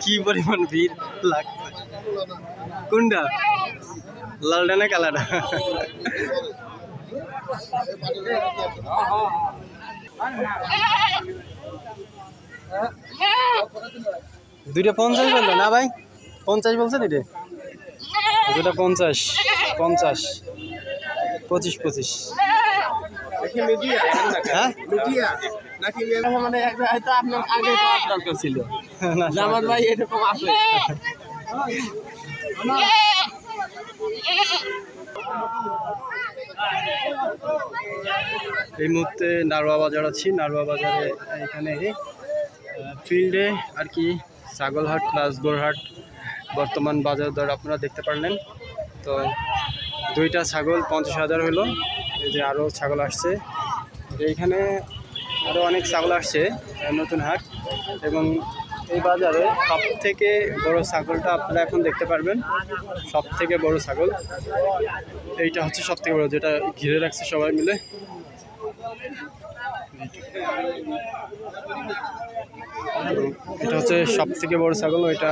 কি পরিমাণ ভিড় লাগছে। কোনটা লালটা না কালাটা? দুইটা 50 বললো না ভাই? 50 বলছে দুইটা? দুটা 50 50 25 25। হ্যাঁ মানে হয়তো আপনার আগে পাওয়ার দরকার ছিল। জামাত ভাই এরকম আছে। এই মুহূর্তে নারোয়া বাজার আছি। নারোয়া বাজারে এখানে ফিল্ডে আর কি ছাগলহাট প্লাস গোরহাট বর্তমান বাজার দর আপনারা দেখতে পারলেন। তো দুইটা ছাগল 50,000 হলো। এই যে আরও ছাগল আসছে, এইখানে আরও অনেক ছাগল আসছে নতুন হাট। এবং এই বাজারে সব থেকে বড় ছাগলটা আপনারা এখন দেখতে পারবেন। সব থেকে বড় ছাগল এইটা হচ্ছে সব থেকে বড়, যেটা ঘিরে রাখছে সবাই মিলে। এটা হচ্ছে সব থেকে বড় ছাগল, ওইটা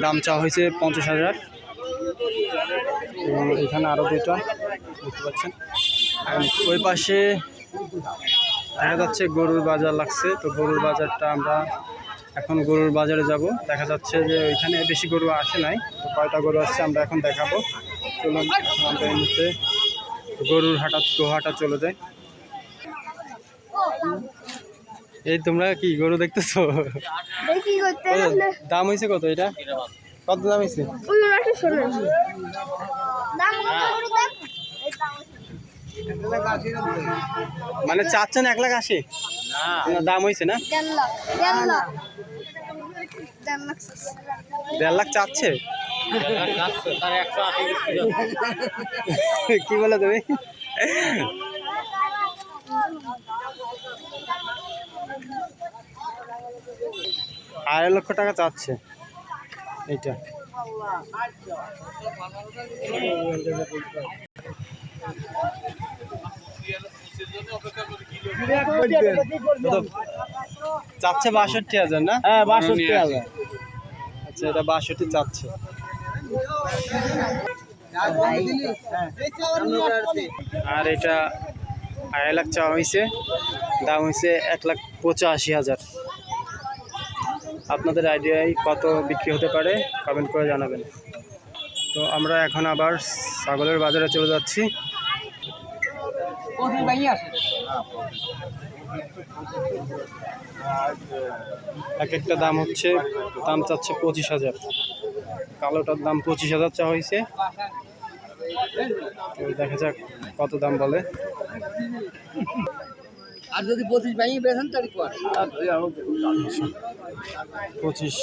দাম চাওয়া হয়েছে 50,000। এবং এখানে আরও দুইটা দেখতে পাচ্ছেন। ওই পাশে দেখা যাচ্ছে গরুর বাজার লাগছে। তো গরুর বাজারটা আমরা এখন গরুর বাজারে যাব। দেখা যাচ্ছে যে ওইখানে বেশি গরু আসে নাই, তো কয়টা গরু আসছে আমরা এখন দেখাবো। চলুন আমরা এই মুহূর্তে গরুর হাটা চলে যায়। এই তোমরা কি গরু দেখতেছো? দাম হয়েছে কত? এটা কত দাম হয়েছে? মানে চাচ্ছেন 1,80,000? দাম হয়েছে না? 1.5 লাখ চাচ্ছে। কি বলে তুমি? 2.5 লক্ষ টাকা চাচ্ছে এইটা। চাচ্ছে 62,000 না? হ্যাঁ 62,000। আচ্ছা, এটা 62 চাচ্ছে। আর এটা 2.5 লাখ চাওয়া হয়েছে, দাম হয়েছে 1,85,000। আপনাদের আইডিয়ায় কত বিক্রি হতে পারে কমেন্ট করে জানাবেন। তো আমরা এখন আবার ছাগলের বাজারে চলে যাচ্ছি। এক একটা দাম চাচ্ছে 25,000। কালোটার দাম 25,000 চাওয়া হয়েছে। দেখা যাক কত দাম বলে। আর যদি 25 ভাঙিয়ে বেছেন তাহলে 25